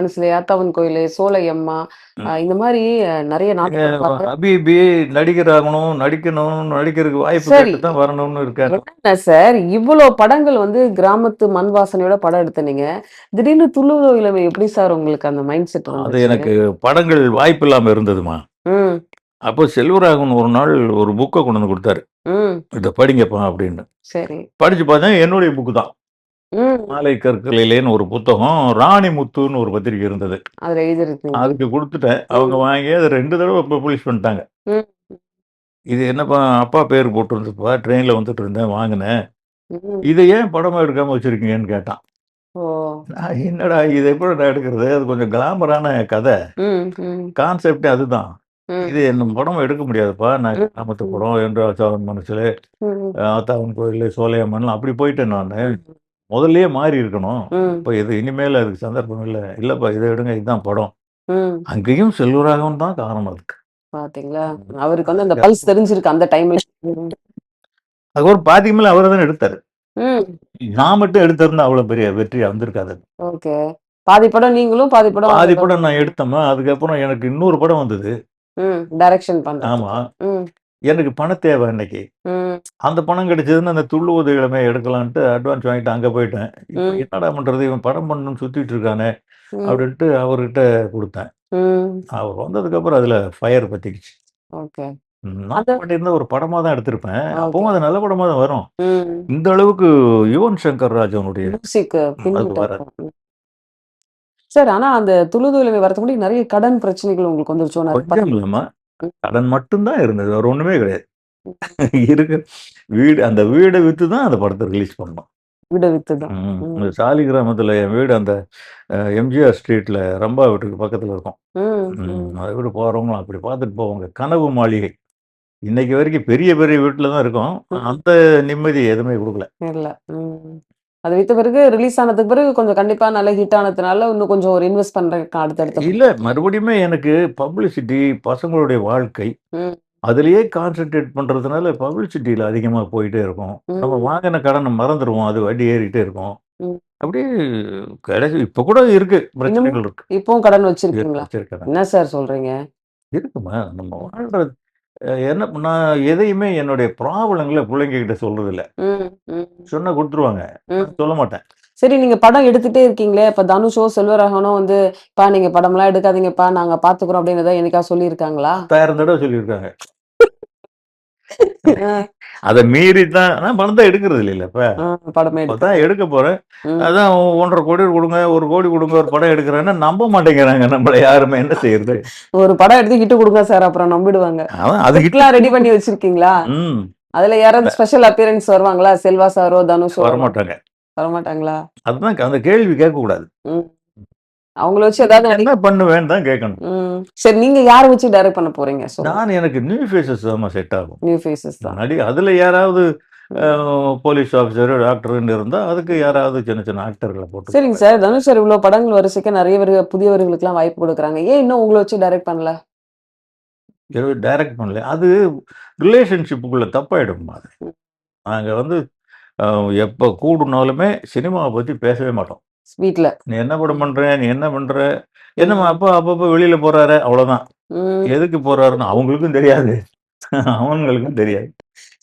மனசுல யாத்தாவன் கோயிலு, சோலையம்மா, ம். இந்த மாரி நெறைய நீங்க நாட்கள் ஹபீபி நடிகர் ஆகணும், நடிக்கணும், நடிக்கிறதுக்கு வாய்ப்பு சரி. கேட்டு தான் வரணும்னு இருக்காரு. என்னங்க சார், இவ்ளோ படங்கள் வந்து கிராமத்து மண் வாசனையோட படம் எடுத்த நீங்க, திடீர்னு துள்ளுவ இளமை எப்படி சார் உங்களுக்கு அந்த மைண்ட் செட் அது வந்துச்சு? எனக்கு படங்கள் வாய்ப்பு இல்லாம இருந்ததுமா. ம், அப்போ செல்வராகவன் ஒரு நாள் ஒரு புக்க கொண்டு வந்து குடுத்தாரு. ம். "இத படிங்கப்பா" அப்படின்னு. சரி. படிச்சு பார்த்தேன். என்னுடைய புக்கு தான். ம். "மாலை கற்களிலேன்னு" ஒரு புத்தகம். ராணிமுத்துன்னு ஒரு பத்திரிகை இருந்தது. அதுல எழுதியிருக்கீங்க. அதுக்கு குடுத்துட்டேன். அவங்க ம், வாங்கி அத 2 தடவ பப்ளிஷ் பண்ணிட்டாங்க. ம், "இது என்னப்பா அப்பா பேர் போட்டிருந்ததுப்பா. ட்ரெயின்ல வந்துட்டு இருந்தேன் வாங்குனேன். ம். இத ஏன் படமா எடுக்காம வச்சிருக்கீங்கன்னு?" கேட்டான். ஓ! நான் என்னடா இத எப்படிடா எடுக்கிறது? அது கொஞ்சம் கிளாமரான கத. ம், ம், கான்செப்ட்டே அதுதான். ம், இது என்ன படமா எடுக்க முடியாதுப்பா. நான் ம், கிராமத்து ம், படம், என்று ஆசாவன் மனசுல, ம், ஆத்தாவன் கோயிலு, சோலையம்மன்லாம் அப்படி போயிட்டேன் நானு. ம், முதல்லயே மாறி இருக்கணும். ம், இப்ப இது இனிமேல் அதுக்கு சந்தர்ப்பம் இல்ல. இல்லப்பா இத எடுங்க. இதுதான் படம். ம். அங்கேயும் செல்வராகவன் தான் காரணம் அதுக்கு. பாத்தீங்களா? அவருக்கு வந்து அந்த பல்ஸ் தெரிஞ்சிருக்கு அந்த டைம்ல. ம், அதுக்கப்புறம் பாதிக்கு மேல அவரு தானே எடுத்தாரு. ம். நான் மட்டும் எடுத்திருந்தா அவ்வளோ பெரிய வெற்றியா வந்திருக்காது அது. ஓகே. பாதி படம் நீங்களும், பாதி படம் பாதி அவங்களும். படம் நான் எடுத்தேம்மா. அதுக்கப்புறம் எனக்கு இன்னொரு படம் வந்தது. ம். டைரக்ஷன் ஆமா. பண்றதுக்கு. ம், எனக்கு பணத் தேவை அன்னைக்கு. ம், அந்த பணம் கிடைச்சதுன்னு அந்த துள்ளுவது இளமை எடுக்கலான்ட்டு அட்வான்ஸ் வாங்கிட்டு அங்க போயிட்டேன். இப்ப ம், என்னடா பண்றது? இவன் படம் பண்ணணும்னு சுத்திட்டு இருக்கானே! ம், அப்படின்ட்டு அவர்கிட்ட குடுத்தேன். ம். அவர் வந்ததுக்கப்புறம் அதுல ஃபயர் பத்திக்கிச்சு. ஓகே. நான் அது பண்ணியிருந்தா ஒரு படமா தான் எடுத்திருப்பேன். ஓகே. அப்பவும் அது நல்ல படமா தான் வரும். ம். இந்த அளவுக்கு யுவன் சங்கர் ராஜாவுடைய மியூசிக் அது பின்னூட்டம். வராது. ம். சார் ஆனா அந்த துளுதுளமை வரதுக்கு முன்னாடி நெறைய கடன் பிரச்சனைகள் உங்களுக்கு வந்துருச்சோ? நெறைய கொஞ்சம் இல்லம்மா. ம், கடன் மட்டும் தான் இருந்தது. வேற ஒண்ணுமே கிடையாது. ம். இருக்கு அந்த வீட வித்து தான் அந்த படத்த ரிலீஸ் பண்ணோம். வீட வித்து தான். இந்த ம், சாலிகிராமத்தில என் வீடு அந்த எம்ஜிஆர் ஸ்ட்ரீட்ல ரம்பா வீட்டுக்கு பக்கத்துல இருக்கும். ம், ம், அது வீடு போறவங்கலாம் அப்படி பார்த்துட்டு போவாங்க. கனவு மாளிகை. இன்னைக்கு வரைக்கும் பெரிய பெரிய வீட்ல தான் இருக்கோம். ம். அந்த நிம்மதி எதுவுமே குடுக்கல. இல்ல. ம். அது வித்த பிறகு ரிலீஸ் ஆனதுக்கு பிறகு கொஞ்சம் கண்டிப்பா நல்ல ஹிட் ஆனதுனால, இன்னும் கொஞ்சம் ஒரு இன்வெஸ்ட் பண்றதுக்கு அடுத்தடுத்த இல்ல மறுபடியுமே எனக்கு பப்ளிசிட்டி, பசங்களுடைய வாழ்க்கை, ம், அதிலேயே கான்சன்ட்ரேட் பண்றதுனால பப்ளிசிட்டில அதிகமா போயிட்டே இருக்கும். நம்ம ம், வாங்கின கடன மறந்துருவோம். அது வட்டி ஏறிட்டே இருக்கும். ம். அப்படியே கடைசி இப்ப கூட இருக்கு. இன்னமும் பிரச்சனைகள் இருக்கு. இப்பவும் கடன் வச்சிருக்கீங்களா? வச்சிருக்கிறேன். என்ன சார் சொல்றீங்க? இருக்குமா. நம்ம ம், வாழ்றது என்ன நான் எதையுமே என்னுடைய ப்ராப்ளங்கள புள்ளைங்ககிட்ட சொல்றதில்ல. ம், ம், சொன்னா குடுத்துருவாங்க. ம். நான் சொல்ல மாட்டேன். சரி நீங்க படம் எடுத்துட்டே இருக்கீங்களே, இப்ப தனுஷோ, செல்வராகவனோ வந்து, "அப்பா நீங்க படம்லாம் எடுக்காதீங்கப்பா, நாங்க பார்த்துக்குறோம்" அப்படின்னு ஏதாவது என்னைக்காவது சொல்லியிருக்காங்களா? 10,000 தடவ சொல்லியிருக்காங்க. அ, அத மீறி தான் நான் பணம் தான் எடுக்கிறது இல்லைல்ல இப்ப. ஆ படமே இப்ப தான் எடுக்கிறது. எடுக்க போறேன். ம். அதான் 1,50,00,000 குடுங்க, 1,00,00,000 குடுங்க ஒரு படம் எடுக்கிறேன்னா நம்ப மாட்டேங்கிறாங்க நம்மள யாருமே. என்ன செய்யறது? ஒரு படம் எடுத்து ஹிட் குடுங்க சார், அப்புறம் நம்பிடுவாங்க. அதான் அது ஹிட் ஸ்கிரிப்ட்லாம் ரெடி பண்ணி வச்சிருக்கீங்களா? ம். அதுல யாராவது ஸ்பெஷல் அப்பியரன்ஸ் வருவாங்களா? செல்வா சாரோ, தனுஷோ வருவாங்க வரமாட்டாங்க. வரமாட்டாங்களா? அதுதான் அந்த கேள்வி கேட்கக்கூடாது. ம். அவங்கள வச்சு ஏதாவது என்ன பண்ணுவேன்னு தான் கேட்கணும். ம். சரி நீங்க யார வச்சு டைரக்ட் பண்ண போறீங்க? சொல்லுங்க. எனக்கு நியூ ஃபேஸஸ் தாம்மா செட் ஆகும். நியூ ஃபேஸஸ் தான். அதுல யாராவது அ ம். போலீஸ் ஆஃபீசர், டாக்டர்ன்னு இருந்தா, அதுக்கு யாராவது சின்ன சின்ன ஆக்டர்கள போட்டு சரிங்க சார். தனுஷ் சார் இவ்ளோ படங்கள் வரிசைக்கா நெறைய புதியவர்களுக்குலாம் வாய்ப்பு குடுக்குறாங்க. ஏன் இன்னும் உங்கள வச்சு டைரக்ட் பண்ணல? டைரக்ட் பண்ணல. அது ரிலேஷன்ஷிப்புக்குள்ள தப்பாயிடும்மா அது. ம். நாங்க வந்து அ எப்ப கூடுனாலுமே சினிமாவ பத்தி பேசவே மாட்டோம். வீட்ல. "நீ என்ன படம் ம். பண்ற? நீ என்ன பண்ற? என்னம்மா ம். அப்பா அப்பப்ப வெளியில போறாரு." அவ்வளோதான். ம். எதுக்கு போறாருன்னு அவங்களுக்கும் தெரியாது. அவங்களுக்கும் தெரியாது.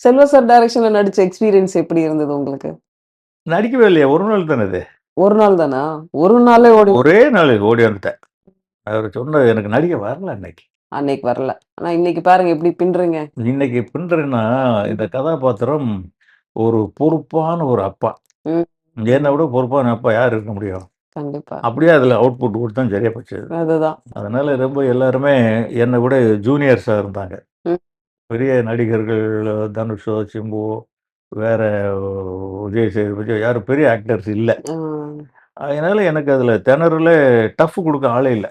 செல்வா சார் டைரக்ஷன்ல நடிச்ச எக்ஸ்பீரியன்ஸ் எப்படி இருந்தது உங்களுக்கு? நடிக்கவே இல்லையே! ஒரு நாள் தானே அது. ஒரு நாள் தானா? ஒரு நாளே ஓடி ஒரே நாள் ஓடி வந்துட்டேன். அவரு சொன்னது எனக்கு நடிக்க வரல அன்னைக்கு. அன்னைக்கு வரல. ஆனா இன்னைக்கு பாருங்க எப்படி பின்றீங்க. இன்னைக்கு பின்றேன்னா, இந்த ம். கதாபாத்திரம் ஒரு பொறுப்பான ஒரு அப்பா. ம். என்ன விட பொறுப்பான அப்பா யார் இருக்க முடியும்? கண்டிப்பா. அப்படியே அதில அவுட்புட் குடுத்தேன் சரியா போச்சு. அதுதான். அதனால ரொம்ப எல்லாருமே என்ன விட ஜூனியர்ஸா இருந்தாங்க. ம். பெரிய நடிகர்கள் தனுஷோ, சிம்புவோ, வேற விஜய் யாரும் பெரிய ஆக்டர்ஸ் இல்ல. ஆ. அதனால எனக்கு அதில திணறலே டஃப் குடுக்க ஆளே இல்ல.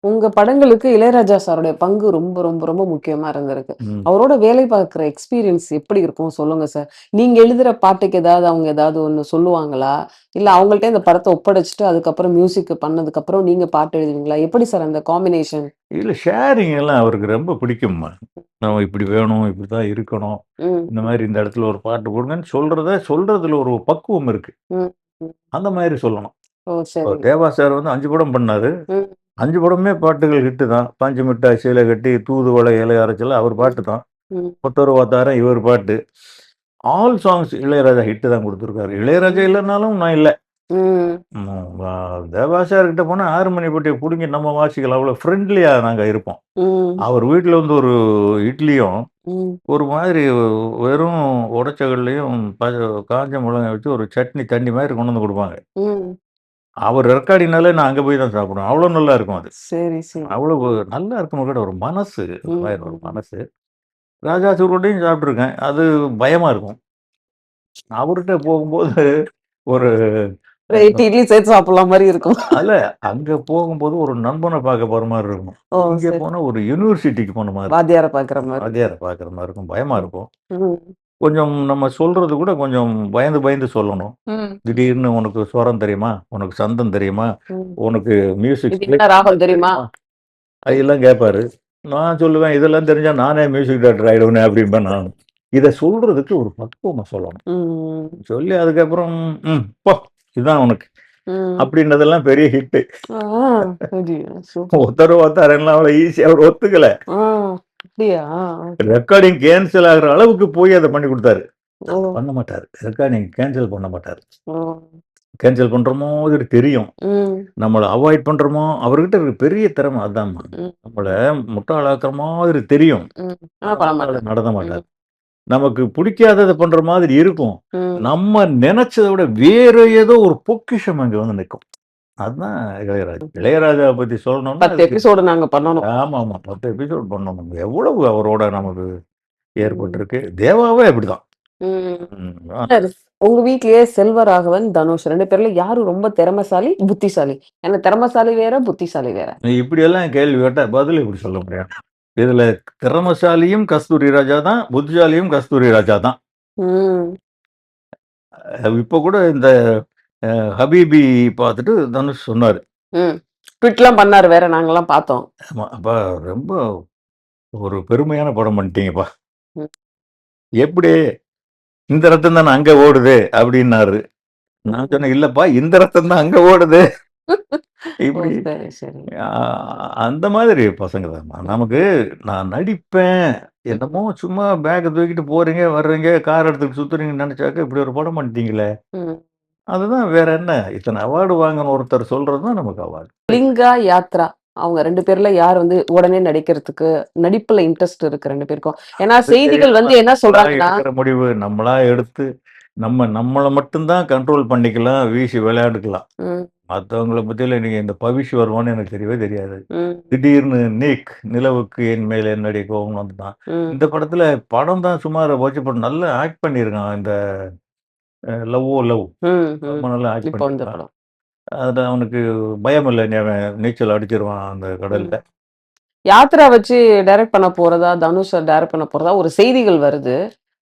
உங்க படங்களுக்கு இளையராஜா சாருடைய பங்கு ரொம்ப முக்கியமா இருந்திருக்கு. ம். அவரோட வேலை பார்க்குற எக்ஸ்பீரியன்ஸ் எப்படி இருக்கும்? சொல்லுங்க சார். நீங்க எழுதுற பாட்டுக்கு அவங்க ஏதாவது ஒண்ணு சொல்லுவாங்களா? இல்ல அவங்கள்ட்ட இந்த படத்த ஒப்படைச்சுட்டு, அதுக்கப்புறம் மியூசிக் பண்ணதுக்கப்புறம் நீங்க பாட்டு எழுதுவீங்களா? எப்படி சார் அந்த காம்பினேஷன்? இல்ல ஷேரிங் எல்லாம் அவருக்கு ரொம்ப பிடிக்கும்மா. நம்ம இப்படி வேணும், இப்படித்தான் இருக்கணும். ம், இந்த மாரி இந்த இடத்துல ஒரு பாட்டு போடுங்கன்னு சொல்றதுல ஒரு பக்குவம் இருக்கு. ம், ம். அந்த மாரி சொல்லணும். ஓ! இப்போ சரி. தேவா சார் வந்து 5 படம் பண்ணாரு. ம். 5 படமே பாட்டுகள் ஹிட்டு தான். "பஞ்சு மிட்டாய் சீலை கட்டி, தூதுவளை இலை அரைச்சல" அவர் பாட்டு ம். தான். ம். "ஒத்தரு வாத்தாரன்" இவர் பாட்டு. ஆல் சாங்ஸ் இளையராஜா ஹிட்டு தான் குடுத்துருக்காரு. இளையராஜா ம். இல்லன்னாலும் நான் இல்ல. ம். ம் அ தேவா சார் கிட்ட போனா 6 மணி பெட்டிய புடுங்கி நம்ம வாசிக்கலாம். அவ்வளோ ஃப்ரெண்ட்லியா நாங்க இருப்போம். ம். அவர் வீட்ல வந்து ஒரு இட்லியும், ம். ஒரு மாதிரி வெறும் உடைச்சகல்லையும், காஞ்ச மிளகாய் வச்சு ஒரு சட்னி தண்ணி மாரி கொண்டு வந்து குடுப்பாங்க. ம். அவர் ரெக்கார்டிங்னாலே நான் அங்க போய் தான் சாப்பிடுவேன். அவ்வளோ நல்லா இருக்கும் அது. சரி, சரி. அவ்வளவு நல்லா இருக்கும் கூட ஒரு மனசு, வாயில ஒரு ம். மனசு. ராஜா சுருட்டையும் சாப்பிட்டுருக்கேன். அது பயமா இருக்கும். அவர்ட்ட போகும்போது ஒரு ஒரு 8 இட்லி சேர்த்து சாப்பிடலாம் மாரி இருக்கும். அல்ல அங்க போகும்போது ஒரு நண்பன பார்க்க போற மாரி இருக்கும். ஓ! இங்க சரி. போனா ஒரு யுனிவர்சிட்டிக்கு போன மாரி இருக்கும். வாத்தியார பார்க்குற மாரி. வாத்தியார பார்க்குற மாரி இருக்கும். பயமா ம். இருக்கும். ம். கொஞ்சம் நம்ம சொல்றது கூட கொஞ்சம் பயந்து பயந்து சொல்லணும். ம். திடீர்னு "உனக்கு ஸ்வரம் தெரியுமா? உனக்கு சந்தம் தெரியுமா? ம். உனக்கு மியூசிக் இது என்ன செலக்ட் ராகம் பண்ண தெரியுமா? தெரியுமா?" அதெல்லாம் கேட்பாரு. நான் சொல்லுவேன், "இதெல்லாம் தெரிஞ்சா நானே மியூசிக் டைரக்டர் ஆயிடுவேனே" அப்படிம்பேன் நான். இத சொல்றதுக்கு ஒரு பக்குவமா சொல்லணும். ம். சொல்லி அதுக்கப்புறம், போ இதான் உனக்கு" ம். அப்படின்றதெல்லாம் பெரிய ஹிட்டு. ஆ. சரி. சூப்பர். ஒருத்தர் ஒருத்தர்லாம் அவ்வளோ ஈஸியா அவர் ஒத்துக்கல. ஆ. அப்படியா? ஓகே. ரெக்கார்டிங் கேன்சல் ஆகுற அளவுக்கு போய் அத பண்ணி குடுத்தாரு. ஓ! பண்ண மாட்டாரு. ரெக்கார்டிங் கேன்சல் பண்ண மாட்டாரு. ஓ! கேன்சல் பண்ற மாதிரி தெரியும். ம். நம்மள அவாய்ட் பண்றோமோ அவர்கிட்ட இருக்க பெரிய திறமை அதாம்மா. ம். நம்மள முட்டாளாக்குற மாதிரி தெரியும். ம். ஆனா பண்ண ஆனாலும் அத மாட்டாரு. நடத்த ம். மாட்டாரு. நமக்கு புடிக்காதத பண்ற மாதிரி இருக்கும். ம். நம்ம நெனச்சத விட வேற ஏதோ ஒரு பொக்கிஷம் அங்க வந்து நிக்கும். அதுதான் இளையராஜா. இளையராஜாவ பத்தி சொல்லணும்னா 10 அதுக்கு எபிசோடு நாங்க பண்ணணும். ஆமாமா. 10 எபிசோட் பண்ணணும். எவ்வளவு அவரோட நமக்கு ம். ஏற்பட்டிருக்கு. தேவாவே அப்படிதான். ம். ம். சரி. உங்க வீட்லயே செல்வராகவன், தனுஷ் 2 பேர்ல யாரு ரொம்ப திறமைசாலி, புத்திசாலி? ஏன்னா திறமைசாலி வேற, புத்திசாலி வேற. இப்படியெல்லாம் கேள்வி கேட்டா பதில் எப்படி சொல்ல முடியும்? இதுல திறமைசாலியும் கஸ்தூரி ராஜா தான். புத்திசாலியும் கஸ்தூரி ராஜா தான். ம். இப்ப கூட இந்த ஹபீபி பார்த்துட்டு தனுஷ் சொன்னாரு. ம். ட்வீட்லாம் பண்ணாரு வேற நாங்கலாம் பார்த்தோம். ஆமா. "அப்பா ரொம்ப ஒரு பெருமையான படம் பண்ணிட்டீங்கப்பா." ம். "எப்படி? இந்த ரத்தம் தானே அங்க ஓடுது." அப்படின்னாரு. நான் ம். சொன்னேன், "இல்லப்பா இந்த ரத்தம் தான் அங்க ஓடுது." ஓ! இப்படி சரி, சரி. அ அந்த மாதிரி பசங்க தான்மா. ம். நமக்கு நான் நடிப்பேன். ம். என்னமோ சும்மா பேக்க தூக்கிட்டு போறீங்க, வர்றீங்க, கார் எடுத்துட்டு சுத்துறீங்கன்னு நெனச்சாக்க, இப்படி ஒரு படம் பண்ணிட்டீங்களே! ம். அதுதான் வேற என்ன? இத்தன அவார்டு வாங்குன ஒருத்தர் சொல்றது தான் நமக்கு அவார்டு. லிங்கா, யாத்ரா அவங்க 2 பேர்ல யார் வந்து உடனே நடிக்கிறதுக்கு நடிப்புல இன்ட்ரெஸ்ட் இருக்கு 2 பேருக்கும்? ஏன்னா அது செய்திகள் வந்து என்ன நம்மளா சொல்றாங்கன்னா எடுக்கிற முடிவு. நம்மளா எடுத்து, நம்மள மட்டும் தான் கண்ட்ரோல் பண்ணிக்கலாம், வீசி விளையாண்டுக்கலாம். ம். மத்தவங்கள பத்திலாம் நீங்க இந்த பவிஷ் வருவான்னு எனக்கு தெரியவே தெரியாது. ம். திடீர்னு நீக் நிலவுக்கு என் மேல் என்னுடைய கோவம்னு வந்துட்டான். ம். இந்த படத்துல படம் தான் சுமார் வச்சு படம் நல்லா ஆக்ட் பண்ணியிருக்கான். இந்த லவ்வோ லவ் ம். ம். ரொம்ப நல்லா ஆக்ட் இப்போ வந்த பண்ணியிருக்கான். படம். அதுல அவனுக்கு பயம் இல்ல. அவன் நீச்சல் அடிச்சிருவான் அந்த ம். கடல்ல. யாத்ரா வச்சு டைரக்ட் பண்ண போறதா, தனுஷ டைரக்ட் பண்ண போறதா ஒரு செய்திகள் வருது.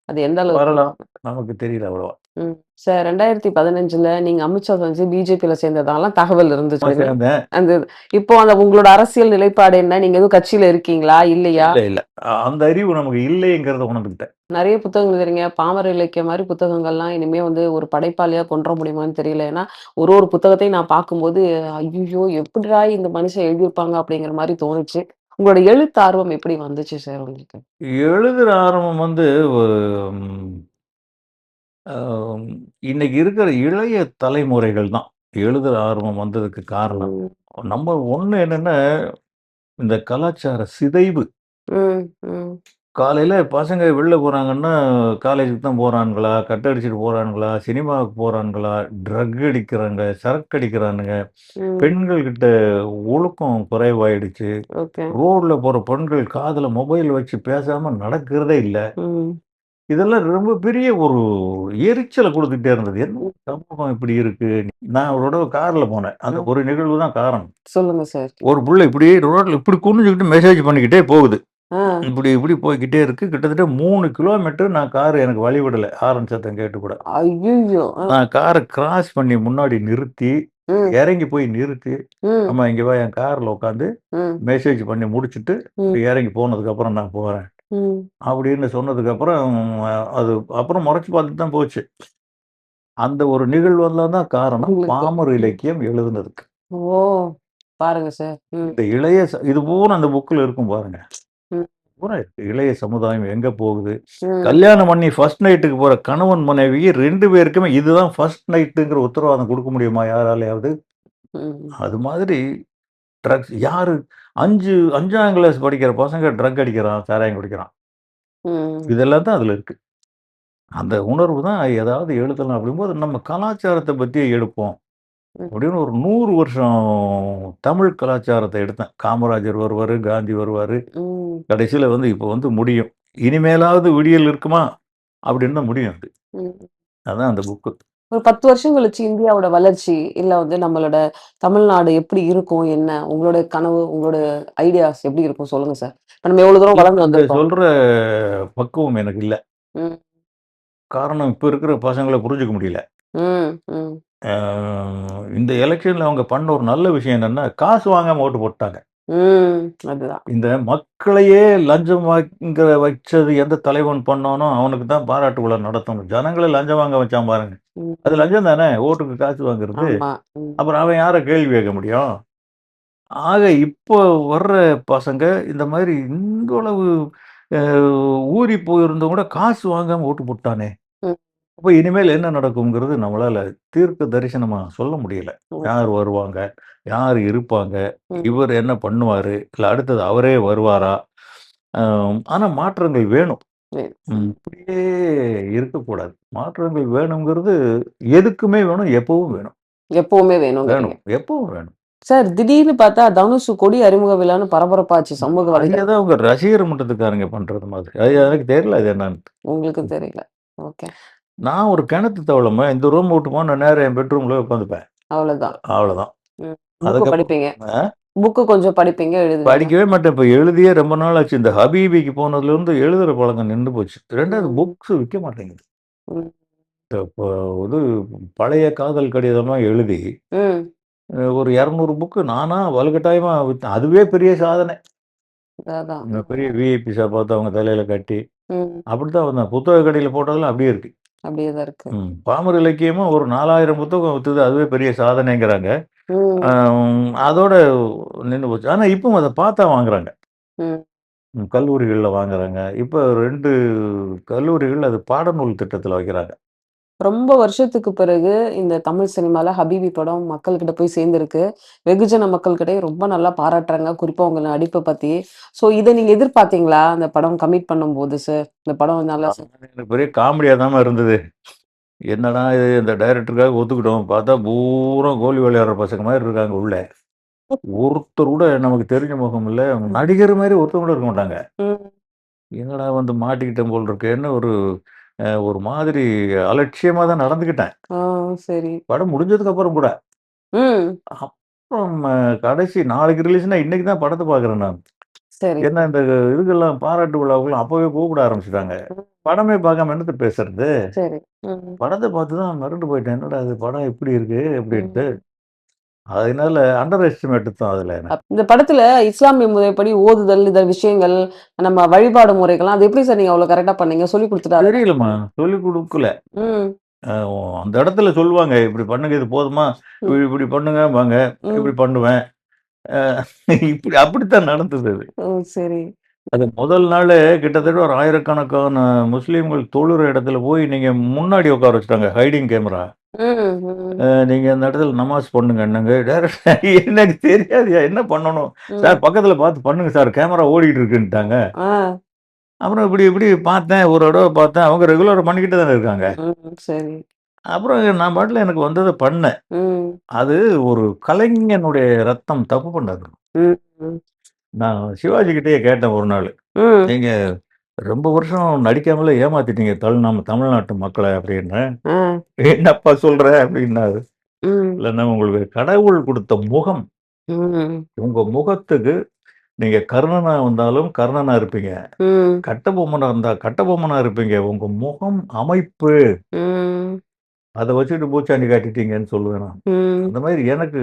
அது எந்த அளவுக்கு வரலாம். நமக்கு தெரியல அவ்வளவா. ம். சார் 2015ல நீங்க அமித்ஷா வந்து பிஜேபில சேர்ந்ததாலாம் தகவல் இருந்துச்சு. சேர்ந்தேன். அந்த இப்போ அந்த உங்களோட அரசியல் நிலைப்பாடு என்ன? நீங்க எதுவும் கட்சியில இருக்கீங்களா? இல்லையா? இல்ல, இல்ல. அந்த அறிவு நமக்கு இல்லைங்கிறத உணர்ந்துக்கிட்டேன். நெறைய புத்தகங்கள் எழுதுறீங்க. பாமர இலக்கியம் மாரி புத்தகங்கள்லாம் இனிமே வந்து ஒரு படைப்பாளியா கொண்டு வர முடியுமான்னு தெரியல. ஏன்னா, ஒரு ஒரு புத்தகத்தையும் நான் பார்க்கும்போது, ஐய்யய்யோ! எப்புட்றா இந்த மனுஷன் எழுதியிருப்பாங்க அப்படிங்கிற மாரி தோணுச்சு. உங்களோட எழுத்து ஆர்வம் எப்படி வந்துச்சு சார் உங்களுக்கு? எழுதுற ஆர்வம் வந்து ஒரு ம் அ இன்னைக்கு இருக்கிற இளைய தலைமுறைகள் தான். எழுதுற ஆர்வம் வந்ததுக்கு காரணம். ம். நம்ம ஒண்ணு என்னன்னா, இந்த கலாச்சார சிதைவு. ம். ம். காலையில பசங்க வெளில போறாங்கன்னா, காலேஜுக்கு தான் போறானுங்களா? கட் அடிச்சுட்டு போறானுங்களா? சினிமாவுக்கு போறானுங்களா? ட்ரக் அடிக்கிறாங்க, சரக்கு அடிக்கிறானுங்க. ம். பெண்கள் கிட்ட ஒழுக்கம் குறைவாயிடுச்சு. ஓகே. ரோட்ல போற பெண்கள் காதுல மொபைல் வச்சு பேசாம நடக்கிறதே இல்ல. ம். இதெல்லாம் ரொம்ப பெரிய ஒரு எரிச்சல குடுத்துக்கிட்டே இருந்தது. என்ன ம். சமூகம் இப்படி இருக்கு? நான் ஒரு தடவ கார்ல போனேன். அந்த ம். ஒரு நிகழ்வு தான் காரணம். சொல்லுங்க சார். ஒரு புள்ள இப்படியே ரோட்ல இப்படி குனிஞ்சுகிட்டு மெசேஜ் பண்ணிக்கிட்டே போகுது. ஆ. இப்படி இப்படி போய்க்கிட்டே இருக்கு. கிட்டத்தட்ட 3 கிலோமீட்டர் நான் கார் எனக்கு வழி விடல. ஹாரன் சத்தம் கேட்டு கூட. ஐய்யய்யோ! நான் கார கிராஸ் பண்ணி முன்னாடி நிறுத்தி, ம். இறங்கி போய் நிறுத்தி, ம். "அம்மா இங்க வா" என் கார்ல உட்காந்து ம். மெசேஜ் பண்ணி முடிச்சுட்டு, ம். இறங்கி போனதுக்கப்புறம் நான் போறேன். ம். அப்படின்னு சொன்னதுக்கப்புறம், அது அப்புறம் முறைச்சு பார்த்துட்டு தான் போச்சு. அந்த ஒரு நிகழ்வெல்லாம் தான் காரணம் உங்களுக்கு. பாமர ம். இலக்கியம் எழுதுனதுக்கு. ஓ! பாருங்க சார். ம். இந்த இளைய இது பூரா அந்த புக்ல இருக்கும் பாருங்க. ம். பூரா இருக்கு. இளைய சமுதாயம் எங்க போகுது? ம். கல்யாணம் பண்ணி ஃபர்ஸ்ட் நைட்டுக்கு போற கணவன், மனைவி 2 பேருக்குமே இதுதான் ஃபர்ஸ்ட் நைட்டுங்கிற உத்தரவாதம் குடுக்க முடியுமா யாராலயாவது? ம். அது மாதிரி ட்ரக்ஸ் யாரு 5ஆம் கிளாஸ் படிக்கிற பசங்க ட்ரக் அடிக்கிறான், சாராயம் குடிக்கிறான். ம். இதெல்லாம் தான் அதுல இருக்கு. அந்த உணர்வு தான் ஏதாவது எழுதலாம் அப்படிங்கும்போது, நம்ம கலாச்சாரத்த பத்தி எடுப்போம். ம். அப்படின்னு ஒரு 100 வருஷம் தமிழ் கலாச்சாரத்த எடுத்தேன். காமராஜர் வருவாரு, காந்தி வருவாரு. ம். கடைசியில வந்து இப்ப வந்து முடியும். இனிமேலாவது விடியல் இருக்குமா? அப்படின்னு தான் முடியும் அது. ம். அதான் அந்த புக்கு. ஒரு 10 வருஷம் கழிச்சு இந்தியாவோட வளர்ச்சி, இல்ல வந்து நம்மளோட தமிழ்நாடு எப்படி இருக்கும்? என்ன? உங்களோட கனவு, உங்களோட ஐடியாஸ் எப்படி இருக்கும்? சொல்லுங்க சார். இப்ப நம்ம எவ்வளவு தூரம் வளர்ந்து நீங்க வந்திருக்கோம். சொல்ற பக்குவம் எனக்கு இல்ல. ம். காரணம் இப்ப இருக்கிற பசங்கள புரிஞ்சுக்க முடியல. ம். ம். அ இந்த எலக்ஷன்ல அவங்க பண்ண ஒரு நல்ல விஷயம் என்னன்னா, காசு வாங்காம ஓட்டு போட்டுட்டாங்க. ம். அதுதான். இந்த மக்களையே லஞ்சம் வாங்க வச்சது எந்த தலைவன் பண்ணானோ, அவனுக்கு தான் பாராட்டு விழா நடத்தணும். ஜனங்கள லஞ்சம் வாங்க வச்சான் பாருங்க. அது ம். லஞ்சம் தானே! ஓட்டுக்கு காசு வாங்குறது. ஆமா. ம். அப்புறம் அவன் யார கேள்வி கேட்க முடியும்? ஆக இப்போ வர்ற பசங்க இந்த மாரி இந்தளவு அ ஊறி போயிருந்தும் கூட காசு வாங்காம ஓட்டு போட்டானே! ம். அப்ப இனிமேல் என்ன நடக்கும்ங்கிறது நம்மளால தீர்க்க தரிசனமா சொல்ல முடியல. யார் ஓகே. வருவாங்க? யார் இருப்பாங்க? ம். இவர் என்ன பண்ணுவாரு? இல்ல அடுத்தது அவரே வருவாரா? அ ஆனா மாற்றங்கள் வேணும். சரி. ம். இப்படியே இருக்கக்கூடாது. மாற்றங்கள் வேணுங்கிறது எதுக்குமே வேணும், எப்பவும் வேணும். எப்பவுமே வேணுங்கிறீங்க. வேணும். எப்பவும் வேணும். சார் திடீர்னு பார்த்தா தனுஷ் கொடி அறிமுக விழான்னு பரபரப்பாச்சு சமூக அது வலைதளம். ஏதோ அவங்க ரசிகர் மன்றத்துக்காரங்க பண்றது மாதிரி. அது எனக்கு தெரியல அது என்னன்னு. உங்களுக்கு தெரியல. ஓகே. நான் ஒரு கிணத்து தவளம இந்த ரூம் விட்டு போனா நேரா என் பெட்ரூம்ல உட்காந்துப்பேன். அவ்வளவுதான். அவ்வளோதான். ம். புக்கு அதுக்கப்புறம் படிப்பீங்க. அ புக்கு கொஞ்சம் படிப்பீங்க, எழுதுவீங்க. படிக்கவே மாட்டேன். இப்ப எழுதியே ரொம்ப நாள் ஆச்சு. இந்த ஹபீபிக்கு போனதுலருந்து எழுதுற பழக்கம் நின்னு போச்சு. 2வது ம். புக்ஸ் விக்க மாட்டேங்குது. ம். இப்போ இது பழைய காதல் கடிதம்லாம் எழுதி ம். ஒரு 200 புக்கு நானா வலுக்கட்டாயமா வித்தேன். அதுவே பெரிய சாதனை. அதான். பெரிய விஐபிஸா பார்த்து அவங்க தலையில கட்டி, ம். அப்படித்தான் வந்தேன். புத்தக கடையில போட்டதெல்லாம் அப்படியே இருக்கு. அப்படியே தான் இருக்கு. பாமர இலக்கியமும் ஒரு 4000 புத்தகம் வித்தது அதுவே பெரிய சாதனைங்கிறாங்க. ம். அதோட நின்னு போச்சு. ஆனா இப்பவும் அத பார்த்தா வாங்குறாங்க. ம். கல்லூரிகள்ல வாங்குறாங்க. இப்ப 2 கல்லூரிகள் அது பாடநூல் திட்டத்துல வைக்கிறாங்க. ரொம்ப வருஷத்துக்கு பிறகு இந்த தமிழ் சினிமால ஹபீபி படம் மக்கள்கிட்ட போய் சேர்ந்திருக்கு. வெகுஜன மக்கள்கிட்டயும் ரொம்ப நல்லா பாராட்டுறாங்க. குறிப்பா உங்க நடிப்ப பத்தி. ஸோ இத நீங்க எதிர்பார்த்தீங்களா? அந்த படம் கமிட் பண்ணும்போது சார்? இந்த படம் நல்லா எனக்கு பெரிய காமெடியா தாம்மா இருந்தது. என்னடா இது இந்த டைரக்டருக்காக ஒத்துக்கிட்டோம். பார்த்தா பூரா கோலி விளையாடுற பசங்க மாரி இருக்காங்க உள்ள. ஒருத்தர் கூட நமக்கு தெரிஞ்ச முகம் இல்ல. நடிகர் மாரி ஒருத்தர் கூட இருக்க மாட்டாங்க. ம். என்னடா வந்து மாட்டிக்கிட்டேன் போல இருக்கேன்னு ஒரு மாதிரி அலட்சியமா தான் நடந்துக்கிட்டேன். ஆ சரி. படம் முடிஞ்சதுக்கு அப்புறம் கூட. ம். அப்புறம் கடைசி நாளைக்கு ரிலீஸ்னா இன்னைக்கு தான் படத்த பார்க்குறேன் நான். சரி. ஏன்னா இந்த இதுக்கெல்லாம் பாராட்டு விழாவுக்கெல்லாம் அப்பவே கூப்பிட ஆரம்பிச்சுட்டாங்க. ம். படமே பார்க்காம என்னத்த பேசுறது? சரி. ம். படத்த பார்த்து தான் மிரண்டு போயிட்டேன். என்னடா இது படம் இப்படி இருக்கு? அப்படின்ட்டு. ம். அதனால அண்டர் எஸ்டிமேட் தான் அதுல எனக்கு. இந்த படத்துல இஸ்லாமிய முறைப்படி ஓதுதல், இந்த விஷயங்கள், நம்ம வழிபாடு முறைகள்லாம் அது எப்படி சார் நீங்க அவ்வளோ கரெக்ட்டா பண்ணீங்க? சொல்லிக் குடுத்துட்டாரா? தெரியலம்மா. சொல்லிக் குடுக்கல. ம். அ அந்த இடத்துல சொல்லுவாங்க. இப்படி பண்ணுங்க இது போதுமா? ம். இப்படி பண்ணுங்கம்பாங்க. ம். இப்படி பண்ணுவேன். அ இப்படி அப்படித்தான் நடந்தது அது. ஓ! சரி. அது முதல் நாளே கிட்டத்தட்ட ஒரு ஆயிரக்கணக்கான முஸ்லீம்கள் தொழுற இடத்துல போய் நீங்க முன்னாடி உட்கார வச்சுட்டாங்க. Hiding camera. ம். ம். நீங்க அந்த இடத்துல நமாஸ் பண்ணுங்கன்னாங்க. டைரக்டா எனக்கு தெரியாதுய்யா என்ன பண்ணணும்? ம். சார் பக்கத்துல பார்த்து பண்ணுங்க சார். கேமரா ஓடிட்டு இருக்குன்ட்டாங்க. ஆ. அப்புறம் இப்படி இப்படி பார்த்தேன். ஒரு தடவ பார்த்தேன். அவங்க ரெகுலரா பண்ணிக்கிட்டு தானே இருக்காங்க. ம். சரி. அப்புறம் நான் பாட்டுல எனக்கு வந்தத பண்ணேன். ம். அது ஒரு கலைஞனுடைய ரத்தம் தப்பு பண்ணாது. ம். ம். நான் சிவாஜி கிட்டயே கேட்டேன் ஒரு நாளு. ம். நீங்க ரொம்ப வருஷம் நடிக்காமலே ஏமாத்திட்டீங்க நம்ம தமிழ்நாட்டு மக்கள அப்டின்னேன். ஆ. என்னப்பா சொல்ற அப்டின்னாரு. ம். இல்லன்னா உங்களுக்கு கடவுள் குடுத்த முகம். ம். உங்க முகத்துக்கு நீங்க கர்ணனா வந்தாலும் கர்ணனா இருப்பீங்க. ம். கட்டபொம்மனா இருந்தா கட்டபொம்மனா இருப்பீங்க. உங்க முகம் அமைப்பு. ம். அத வச்சுட்டு பூச்சாண்டி காட்டிட்டீங்கன்னு சொல்லுவேன் நான். ம். அந்த மாரி எனக்கு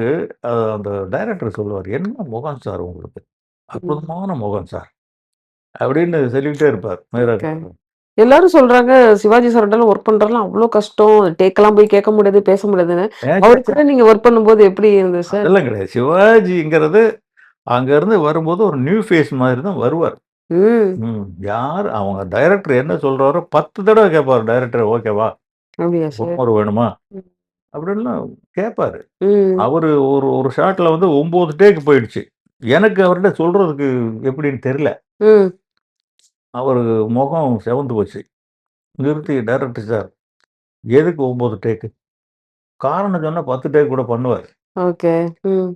அந்த டைரக்டர் சொல்லுவாரு. "என்ன முகம் சார் உங்களுக்கு? ம். அற்புதமான முகம் சார்." அப்படின்னு சொல்லிக்கிட்டே இருப்பார். ஓகே. மேராஜ். எல்லாரும் சொல்றாங்க, சிவாஜி சார்ட்டலாம் ஒர்க் பண்றதுலாம் அவ்ளோ கஷ்டம். டேக்லாம் போய் கேட்க முடியாது, பேச முடியாதுன்னு. அவரு ச்சே! கூட நீங்க ஒர்க் பண்ணும்போது எப்படி இருந்தது சார்? அதெல்லாம் கிடையாது. சிவாஜிங்கிறது அங்கருந்து வரும்போது ஒரு நியூ ஃபேஸ் மாதிரி தான் வருவார். ம். யார் அவங்க டைரக்டர் என்ன சொல்றாரோ 10 தடவ கேட்பாரு டைரக்டர் ஓகேவா? அப்படியா சார்? குமர் வேணுமா? ம். அப்படின்லாம் கேட்பாரு. ம். அவரு ஒரு ஒரு ஷாட்ல வந்து 9 டேக் போயிடுச்சு. எனக்கு அவர்ட்ட சொல்றதுக்கு எப்படின்னு தெரியல. ம். அவரு முகம் சிவந்து போச்சு. நிறுத்தி டைரக்டர் சார் எதுக்கு 9 டேக்கு? காரணம் சொன்னா 10 டேக் கூட பண்ணுவாரு. ஓகே. ம்.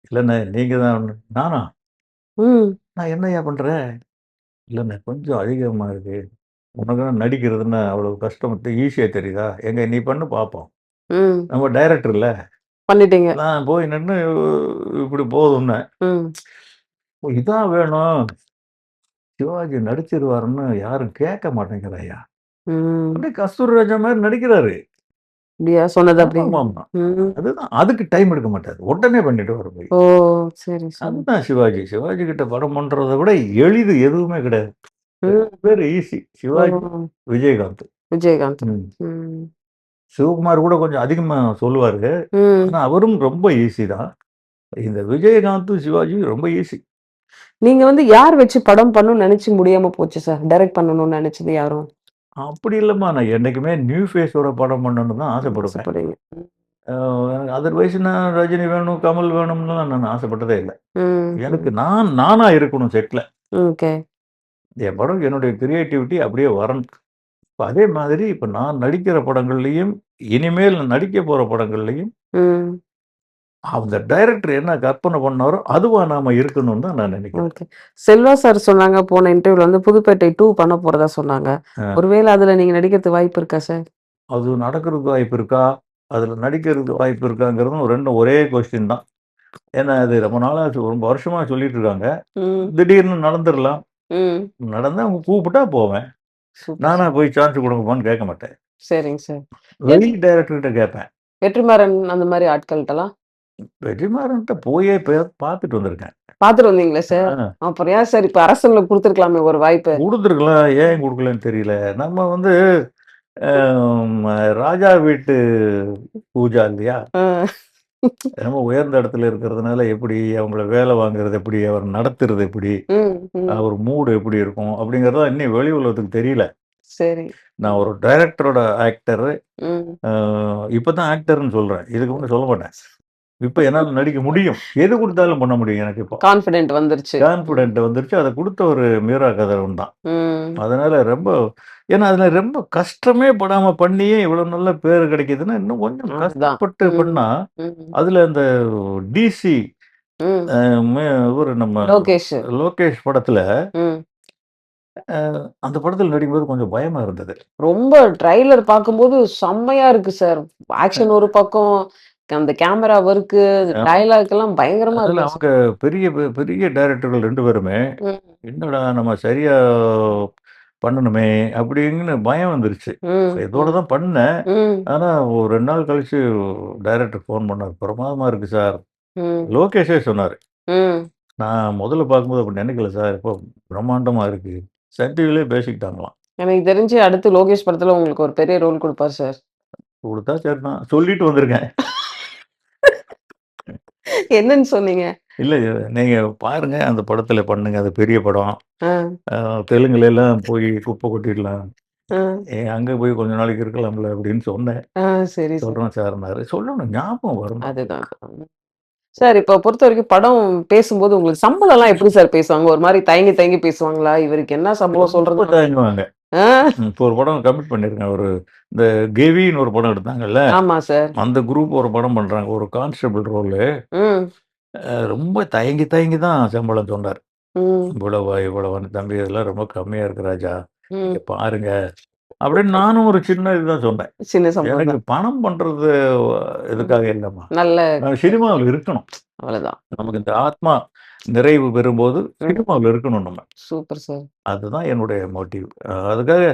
இல்லண்ணே நீங்க தான் நானா? ம். நான் என்னய்யா பண்றேன்? இல்லண்ணே கொஞ்சம் அதிகமா இருக்கு. உனக்கெல்லாம் நடிக்கிறதுன்னா அவ்வளவு கஷ்டம் ஈஸியா தெரியுதா? எங்க நீ பண்ணு பார்ப்போம். ம். நம்ம டைரக்டர்ல. பண்ணிட்டீங்க. நான் போய் நின்னு இப்படி போதும்னேன். ம். இதான் வேணும். சிவாஜி நடிச்சிருவாருன்னு யாரும் கேட்க மாட்டேங்கிறாய்யா. ம். அப்படியே கஸ்தூரி ராஜா மாரி நடிக்கிறாரு. அப்படியா? சொன்னது அப்படி. ஆமாமாமா. ம். அதுதான். அதுக்கு டைம் எடுக்க மாட்டாரு. உடனே பண்ணிடுவாரு போய். ஓ! சரி, சரி. அதுதான் சிவாஜி. சிவாஜி கிட்ட படம் பண்றத விட எளிது எதுவுமே கிடையாது. ம். Very easy. Oh! Sivaji, Vijayakanth. Vijayakanth. ம். ம். சிவகுமார் கூட கொஞ்சம் அதிகமா சொல்லுவாரு. ம். ஆனா அவரும் ரொம்ப ஈஸி தான். இந்த விஜயகாந்தும், சிவாஜியும் ரொம்ப ஈஸி. நீங்க வந்து யார் வச்சு படம் பண்ணணும்னு நெனச்சு முடியாம போச்சு சார்? டைரக்ட் பண்ணணும்னு நெனச்சது யாரும்? அப்படி இல்லம்மா. நான் என்னைக்குமே நியூ ஃபேஸோட படம் பண்ணணும்னு தான் ஆசைப்படுவேன். ஆசைப்படுவீங்க. ம். அதர்வைஸ் நான் ரஜினி வேணும், கமல் வேணும்னுலாம் நான் ஆசைப்பட்டதே இல்ல. ம். எனக்கு ம். நானா இருக்கணும் செட்ல. ஓகே. என் படம் என்னுடைய கிரியேட்டிவிட்டி அப்படியே வரணும். இப்ப அதே மாதிரி இப்ப நான் நடிக்கிற படங்கள்லயும், இனிமேல் நான் நடிக்க போற படங்கள்லயும், ம். அந்த டைரக்டர் என்ன கற்பனை பண்ணாரோ, அதுவா நாம இருக்கணும்னு தான் நான் நெனைக்கிறேன். ஓகே. செல்வா சார் சொன்னாங்க போன இன்டர்வியூல வந்து புதுப்பேட்டை 2 பண்ண போறதா சொன்னாங்க. அ ஒருவேள அதுல நீங்க நடிக்கிறதுக்கு வாய்ப்பு இருக்கா சார்? அது நடக்கிறதுக்கு வாய்ப்பு இருக்கா? அதுல நடிக்கிறதுக்கு வாய்ப்பு இருக்காங்கிறதும் 2ம் ஒரே கொஸ்டின் தான். ஏன்னா அது ரொம்ப நாளா ரொம்ப வருஷமா சொல்லிட்டு இருக்காங்க. ம். திடீர்னு நடந்துரலாம். ம். நடந்தா அவங்க கூப்பிட்டா போவேன். சூப்பர் நானா சார். போய் சான்ஸ் குடுங்கப்பான்னு கேட்க மாட்டேன். சரிங்க சார். வெளி டைரக்டர்கிட்ட கேட்பேன். வெற்றிமாறன் அந்த மாரி ஆட்கள்ட்டலாம் வெற்றிமாறன்ட்ட போயே பார்த்துட்டு வந்திருக்கேன். பார்த்துட்டு வந்தீங்களா சார்? ஆ அப்புறம் ஏன் சார் இப்ப அரசன்ல குடுத்துருக்கலாமே ஒரு வாய்ப்பு? குடுத்துருக்கலாம். ஏன் குடுக்கலன்னு தெரியல. நம்ம வந்து ராஜா வீட்டு பூஜா இல்லையா? அ. நம்ம உயர்ந்த இடத்துல இருக்கிறதுனால எப்படி அவங்கள வேலை வாங்குறது எப்படி? அவர் நடத்துறது எப்படி? ம். ம். அவர் மூடு எப்படி இருக்கும்? அப்படிங்கிறதெல்லாம் இன்னும் வெளி உலகத்துக்கு தெரியல. சரி. நான் ஒரு டைரக்டரோட ஆக்டரு. ம். அ இப்ப தான் ஆக்டர்ன்னு சொல்றேன். இதுக்கு முன்ன சொல்ல மாட்டேன். இப்ப என்னால நடிக்க முடியும். எது குடுத்தாலும் பண்ண முடியும் எனக்கு இப்போ. கான்ஃபிடென்ட் வந்துருச்சு. ம். கான்ஃபிடென்ட் வந்துருச்சு. அத குடுத்தவரு மீரா கதர்வன் தான். ம். அதனால ரொம்ப ஏன்னா அதுல ரொம்ப கஷ்டமே படாம பண்ணியே இவ்வளவு நல்ல பேரு கிடைக்குதுன்னா, இன்னும் கொஞ்சம் அதுதான். கஷ்டப்பட்டு ம். பண்ணா, ம். அதுல அந்த டிசி ம். அ மே இவரு நம்ம லோகேஷ். லோகேஷ் படத்துல, ம். அந்த படத்துல நடிக்கும்போது கொஞ்சம் பயமா இருந்தது. ரொம்ப ட்ரைலர் பார்க்கும்போது செம்மையா இருக்கு சார். ஆக்ஷன் ஒரு பக்கம், அந்த கேமரா ஒர்க்கு, ஆமா. டயலாக் எல்லாம் பயங்கரமா அதனால இருக்கு சார். அவங்க பெரிய டைரக்டர்கள் 2 பேருமே, ம். என்னடா நம்ம சரியா பண்ணணுமே! அப்டின்னு பயம் வந்துருச்சு. ம். இதோட ம். தான் பண்ணேன். ம். ஆனா ஒரு 2 நாள் கழிச்சு டைரக்டர் ஃபோன் பண்ணாரு. பிரமாதமா இருக்கு சார். ம். லோகேஷே சொன்னாரு. ம். நான் முதல்ல பார்க்கும்போது அப்டி நெனைக்கல சார். இப்போ பிரம்மாண்டமா இருக்கு. சன் டிவிலயே பேசிக்கிட்டாங்களாம். எனக்கு தெரிஞ்சு அடுத்து லோகேஷ் படத்துல உங்களுக்கு ஒரு பெரிய ரோல் குடுப்பார் சார். குடுத்தா சரிதான். சொல்லிட்டு வந்திருக்கேன். என்னன்னு சொன்னீங்க? இல்ல நீங்க பாருங்க அந்த படத்துல பண்ணுங்க. அது பெரிய படம். ஆ. அ தெலுங்குலலாம் போய் குப்ப கொட்டிடலாம். ஆ. அங்க போய் கொஞ்ச நாளைக்கு இருக்கலாம்ல அப்டின்னு சொன்னேன். ஆ. சரி சார். சொல்றேன் சார்ன்னாரு. சொல்லணும் ஞாபகம் வரணும். அதுதான். அதுதான். சார் இப்ப பொறுத்தவரைக்கும் படம் பேசும்போது உங்களுக்கு சம்பளம்லாம் எப்படி சார் பேசுவாங்க? ஒரு மாரி தயங்கி தயங்கி பேசுவாங்களா? இவருக்கு என்ன சம்பளம் ரொம்ப சொல்றதுன்னு தயங்குவாங்க. ஆ. இப்போ ஒரு படம் கமிட் பண்ணியிருக்கேன். இந்த கெவின்னு ஒரு படம் எடுத்தாங்கல்ல, ஆமா சார். அந்த குரூப் ஒரு படம் பண்றாங்க. ஒரு கான்ஸ்டபிள் ரோலு. ம். ரொம்ப தயங்கி தயங்கி தான் சம்பளம் சொன்னாரு. ம். இவ்வளவான்னு தம்பி இதெல்லாம் ரொம்ப கம்மியா இருக்கு ராஜா. நீங்க ம். பாருங்க. அப்படின்னு நானும் ஒரு சின்ன இதுதான் சொன்னேன். சின்ன சம்பளம் எனக்கு தான். பணம் பண்றது ம். இதுக்காக இல்லம்மா. நல்ல நான் சினிமாவுல இருக்கணும். அவ்வளவுதான். நமக்கு இந்த ஆத்மா நிறைவு பெறும்போது ம். சினிமாவுல இருக்கணும் நம்ம. Super sir. அதுதான் என்னுடைய மோட்டிவ். அதுக்காக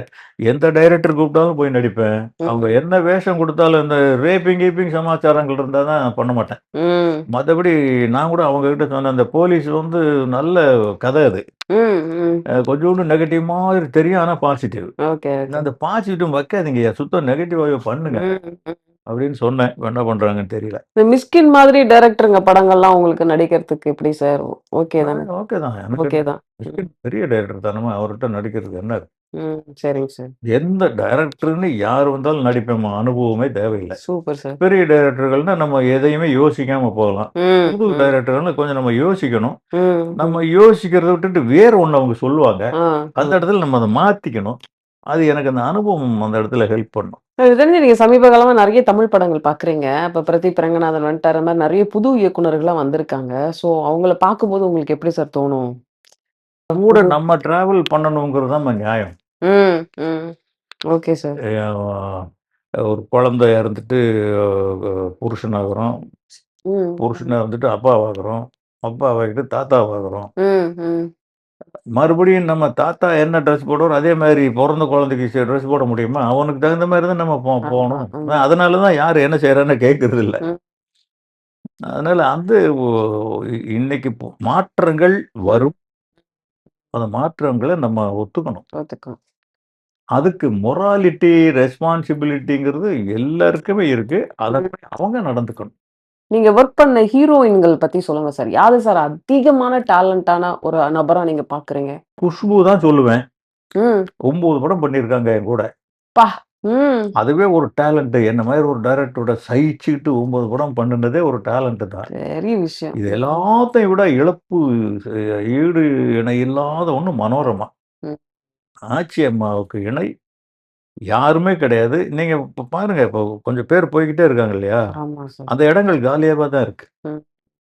எந்த டைரக்டர் கூப்பிட்டாலும் போய் நடிப்பேன். ம். அவங்க என்ன வேஷம் குடுத்தாலும் இந்த ரேப்பிங், கீப்பிங் சமாச்சாரங்கள் இருந்தா தான் பண்ண மாட்டேன். ம். மத்தபடி நான் கூட அவங்க கிட்ட சொன்னேன், அந்த போலீஸ் வந்து நல்ல கதை அது. ம். ம். கொஞ்சோண்டு நெகட்டிவ் மாதிரி தெரியும். ஆனா பாசிட்டிவ். Okay, okay. அந்த பாசிட்டிவ் வைக்காதீங்கய்யா. சுத்தம் நெகட்டிவாவே பண்ணுங்க. ம். ம். அப்படின்னு சொன்னேன். என்ன பண்றாங்கன்னு தெரியல. இந்த மிஸ்கின் மாதிரி டைரக்டருங்க படங்கள்லாம் உங்களுக்கு நடிக்கிறதுக்கு எப்படி சார்? ஓகே தானே? ஓகே தான். எனக்கு ஓகே தான். ம். மிஷ்கின் பெரிய டைரக்டர் தானேம்மா. அவர்ட்ட நடிக்கிறதுக்கு என்ன இருக்கு? ம். சரிங்க சார். எந்த டைரக்டர்ன்னு யார் வந்தாலும் நடிப்பேன்மா. அனுபவமே தேவையில்ல. Super sir. பெரிய டைரக்டர்கள்னா நம்ம எதையுமே யோசிக்காம போகலாம். ம். புது ம். டைரக்டர்னா கொஞ்சம் நம்ம யோசிக்கணும். ம். நம்ம ம். யோசிக்கிறத விட்டுட்டு வேற ஒண்ணு அவங்க சொல்லுவாங்க. ஆ. அந்த இடத்துல நம்ம அத மாத்திக்கணும். அது எனக்கு அந்த அனுபவம் அந்த இடத்துல ஹெல்ப் பண்ணும். எனக்கு தெரிஞ்சு நீங்க சமீப காலமா நெறைய தமிழ் படங்கள் பார்க்குறீங்க. இப்ப பிரதீப் ரங்கநாதன் வந்துட்டாரு. அது மாரி நெறைய புது இயக்குனர்கள்லாம் வந்திருக்காங்க. ஸோ அவங்கள பார்க்கும்போது உங்களுக்கு எப்படி சார் தோணும்? கூட புது நம்ம டிராவல் பண்ணணுங்கிறது தான் நியாயம். ம். ம். Okay sir. ஒரு குழந்தை இறந்துட்டு புருஷனாகுறோம். ம். ம். புருஷனா இருந்துட்டு அப்பாவாகுறோம். அப்பாவாகிட்டு தாத்தாவாகுறோம். ம். ம். மறுபடியும் நம்ம தாத்தா என்ன ட்ரெஸ் போடுவாரோ, அதே மாரி பொறந்த குழந்தைக்கு ட்ரெஸ் போட முடியுமா? அவனுக்கு தகுந்த மாரி தான் நம்ம ஆமா. போணும். ம். அதனால தான் யார் என்ன செய்றான்னு கேட்கறதில்ல. ம். அதனால அந்த ஒ இன்னைக்கு மாற்றங்கள் ம். வரும். அந்த மாற்றங்கள நம்ம ஒத்துக்கணும். ஒத்துக்கும். அதுக்கு மொராலிட்டி, ரெஸ்பான்சிபிலிட்டிங்கிறது எல்லாருக்குமே இருக்கு. ம். அதன்படி அவங்க நடந்துக்கணும். நீங்க வொர்க் பண்ண ஹீரோயின்கள் பத்தி சொல்லுங்க சார். யாரு சார் அதிகமான டேலண்டான ஒரு நபரா நீங்க பார்க்குறீங்க? குஷ்பு தான் சொல்லுவேன். ம். 9 படம் பண்ணியிருக்காங்க என் கூட. அப்பா! ம். அதுவே ஒரு டேலண்ட். என்ன மாரி ஒரு டைரக்டரோட சகிச்சுக்கிட்டு 9 படம் பண்ணுனதே ஒரு டேலண்ட் தான். பெரிய விஷயம். இது ம். எல்லாத்தையும் விட இழப்பு ஈடு இணை இல்லாத ஒண்ணு மனோரமா. ம். ஆச்சி அம்மாவுக்கு இணை யாருமே கிடையாது. நீங்க இப்ப பாருங்க, இப்போ கொஞ்சம் பேர் போய்க்கிட்டே இருக்காங்க இல்லையா? ஆமா சார். அந்த இடங்கள் காலியாவா தான் இருக்கு. ம்.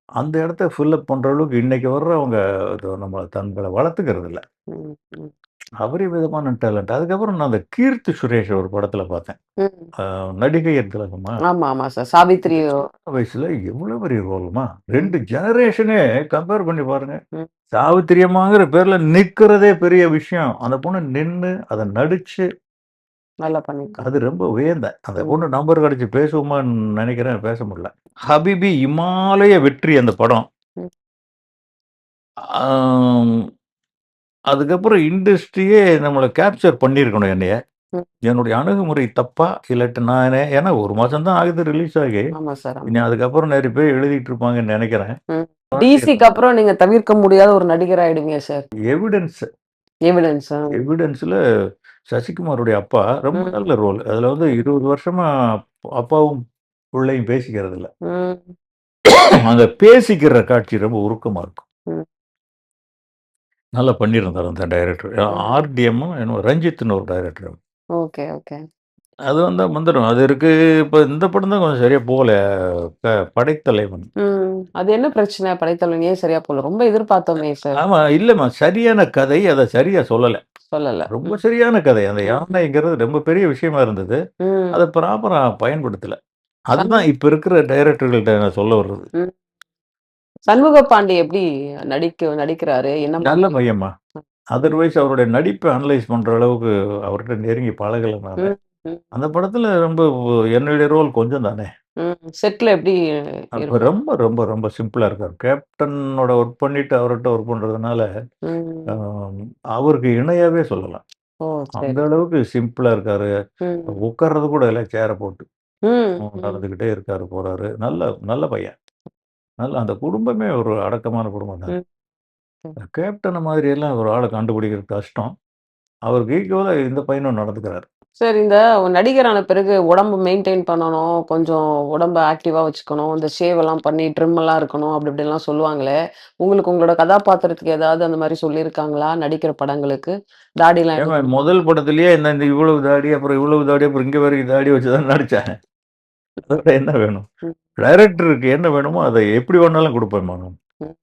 அந்த இடத்த ஃபில் அப் பண்ற அளவுக்கு இன்னைக்கு வர்றவங்க நம்ம தங்கள வளர்த்துக்கிறது இல்ல. ம். ம். அபரிவிதமான டேலண்ட். அதுக்கப்புறம் நான் அந்த கீர்த்தி சுரேஷ் ஒரு படத்துல பார்த்தேன். ம். நடிகையர் திலகமா. ஆமா, ஆமா சார். சாவித்திரி. சின்ன வயசுல எவ்வளோ பெரிய ரோல்மா! ம். 2 ஜெனரேஷனே கம்பேர் பண்ணி பாருங்க. ம். சாவித்திரி அம்மாங்கிற பேர்ல நிக்கிறதே பெரிய விஷயம். அந்த பொண்ணு நின்னு, அத நடிச்சு, நல்லா பண்ணியிருக்காங்க. அது ரொம்ப வியந்தேன். அந்த ம். பொண்ணு நம்பர் கிடைச்சு பேசுவோமான்னு நெனைக்கிறேன், பேச முடியல. ஹபிபி இமாலய வெற்றி அந்த படம். ம். ஆம். அதுக்கப்புறம் இண்டஸ்ட்ரியே நம்மள கேப்சர் பண்ணியிருக்கணும் என்னைய. ம். என்னுடைய அணுகுமுறை தப்பா? இல்லாட்டி நானே ஏன்னா 1 மாசம் தான் ஆகுது ரிலீஸ் ஆகி. ஆமா சார். ஆமா. இனி அதுக்கப்புறம் நெறைய பேர் எழுதிட்டு இருப்பாங்கன்னு நெனைக்கிறேன். ம். டிசிக்கு அப்புறம் நீங்க தவிர்க்க முடியாத ஒரு நடிகர் ஆயிடுவீங்க சார். Evidence evidence. எவிடன்ஸ்ல சசிகுமாருடைய அப்பா ரொம்ப ம். நல்ல ரோல். அதுல வந்து 20 வருஷமா அப்பாவும் புள்ளையும் பேசிக்கிறது இல்ல. ம். அந்த பேசிக்கிற காட்சி ரொம்ப உருக்கமா இருக்கும். ம். நல்லா பண்ணியிருந்தாரு அந்த டைரக்டர். ம். ஆர்டிஎம்மும் என்னமோ ரஞ்சித்ன்னு ஒரு டைரக்டர். Okay, okay. அது வந்தா வந்துரும். அது இருக்கு. இப்ப இந்த படம் தான் கொஞ்சம் சரியா போகல. படைத்தலைவன். ம். அது என்ன பிரச்சனை? படைத்தலைவன் ஏன் சரியா போல? ரொம்ப எதிர்பார்த்தோமே சார். ஆமா. இல்லம்மா. சரியான கதை. அத சரியா சொல்லல. சொல்லல. ரொம்ப ம். சரியான கதை. அந்த ம். யானைங்கிறது ரொம்ப பெரிய விஷயமா இருந்தது. ம். அத ப்ராப்பரா பயன்படுத்தல. சண்மு அதுதான் இப்ப இருக்கிற டைரக்டர்கள்ட்ட நான் சொல்ல வர்றது. ம். சண்முக பாண்டி எப்படி நடிக்கிறாரு? என்ன நல்ல மாதிரி? பையன்ம்மா. ம். அதர்வைஸ் அவருடைய நடிப்ப அனலைஸ் பண்ற அளவுக்கு அவர்ட்ட நெருங்கி பழகல நானு. ம். ம். அந்த படத்துல ரொம்ப என்னுடைய ரோல் கொஞ்சம் தானே. ம். செட்ல எப்படி அப்ப இருக்கும்? ரொம்ப, ரொம்ப, ரொம்ப சிம்பிளா இருக்காரு. கேப்டனோட ஒர்க் பண்ணிட்டு அவர்ட்ட ஒர்க் பண்றதுனால, அ ம். அவருக்கு இணையாவே சொல்லலாம். ஓ! அந்த சரி. அளவுக்கு சிம்பிளா இருக்காரு. ம். உட்கார்றது கூட இல்ல சேர போட்டு. ம். ம். நடந்துகிட்டே இருக்காரு, போறாரு. நல்ல நல்ல பையன். நல்ல அந்த குடும்பமே ஒரு அடக்கமான குடும்பம் தான். ம். ம். கேப்டன மாதிரி எல்லாம் ஒரு ஆள கண்டுபிடிக்கிறது கஷ்டம். அவருக்கு ஈக்குவலா இந்த பையனும் நடந்துக்கிறாரு. சார் இந்த நடிகரான பிறகு உடம்பு மெயின்டெயின் பண்ணணும். கொஞ்சம் உடம்ப ஆக்டிவா வச்சுக்கணும். இந்த ஷேவ் எல்லாம் பண்ணி ட்ரிம் எல்லாம் இருக்கணும். அப்படி இப்படிலாம் சொல்லுவாங்களே! உங்களுக்கு உங்களோட கதாபாத்திரத்துக்கு ஏதாவது அந்த மாரி சொல்லியிருக்காங்களா? நடிக்கிற படங்களுக்கு? தாடிலாம் ஏம்மா எடுக்கணும். முதல் படத்திலேயே இந்த இந்த இவ்வளவு தாடி, அப்புறம் இவ்வளவு தாடி, அப்புறம் இங்க வரைக்கும் தாடி வச்சு தான் நடிச்சேன். அதோட என்ன வேணும்? ம். டைரக்டருக்கு என்ன வேணுமோ அத எப்படி வேணாலும் குடுப்பேன்மா நான். ம்.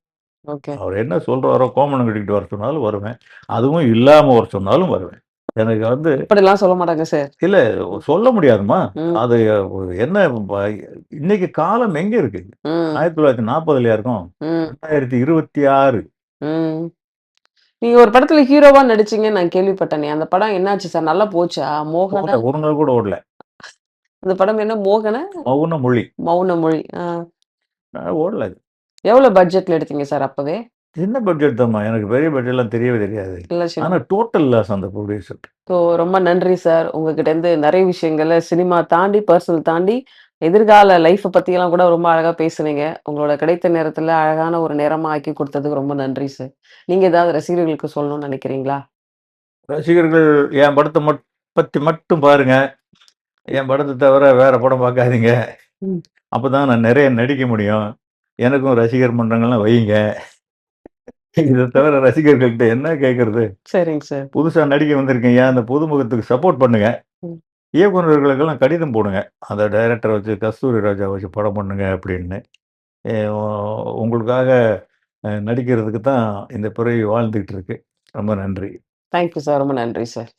ஓகே. அவர் என்ன சொல்றாரோ கோமணம் கட்டிக்கிட்டு வர சொன்னாலும் வருவேன். அதுவும் இல்லாம வர சொன்னாலும் வருவேன். எனக்கு வந்து இப்படிலாம் சொல்ல மாட்டாங்க சார். இல்ல சொல்ல முடியாதும்மா. ம், அது என்ன ப இன்னைக்கு காலம் எங்க இருக்கு? ம், 1940லயா இருக்கும்? ம், 2026 ம். நீங்க ஒரு படத்துல ஹீரோவா நடிச்சீங்கன்னு நான் கேள்விப்பட்டேனே! அந்த படம் என்னாச்சு சார்? நல்லா போச்சா? மோகன ஓடல. ஒரு நாள் கூட ஓடல. அந்த படம் என்ன மோகன? மௌன மொழி. மௌனமொழி. ஓடல அது. எவ்வளோ பட்ஜெட்ல எடுத்தீங்க சார் அப்பவே? சின்ன பட்ஜெட் தாம்மா. எனக்கு பெரிய பட்ஜெட்லாம் தெரியவே தெரியாது. இல்ல ஆனா டோட்டல் லாஸ் அந்த ப்ரொடியூசர். ஸோ ரொம்ப நன்றி சார். உங்ககிட்டேருந்து நெறைய விஷயங்கள சினிமா தாண்டி, பர்சனல் தாண்டி, எதிர்கால லைஃப்ப பத்தியெல்லாம் கூட ரொம்ப அழகா பேசுனீங்க. உங்களோட கிடைத்த நேரத்தில அழகான ஒரு நேரமா ஆக்கி குடுத்ததுக்கு ரொம்ப நன்றி சார். நீங்க ஏதாவது ரசிகர்களுக்கு சொல்லணும்னு நெனைக்கிறீங்களா? ரசிகர்கள் என் படத்த பத்தி மட்டும் பாருங்க. என் படத்த தவிர வேற படம் பார்க்காதீங்க. ம். அப்பதான் நான் நெறைய நடிக்க முடியும். எனக்கும் ரசிகர் மன்றங்கள்லாம் வையுங்க. இத தவிர ரசிகர்கள்ட்ட என்ன கேட்கறது? சரிங்க சார். புதுசா நடிக்க வந்திருக்கீங்க. அந்த புதுமுகத்துக்கு சப்போர்ட் பண்ணுங்க. ம். இயக்குனர்களுக்கெல்லாம் கடிதம் போடுங்க. அந்த டைரக்டர வச்சு கஸ்தூரி ராஜா வச்சு படம் பண்ணுங்க அப்படின்னு. எ ஒ உங்களுக்காக நடிக்கிறதுக்கு தான் இந்த பிறவி வாழ்ந்துகிட்டு இருக்கு. ரொம்ப நன்றி. Thank you sir. ரொம்ப நன்றி சார்.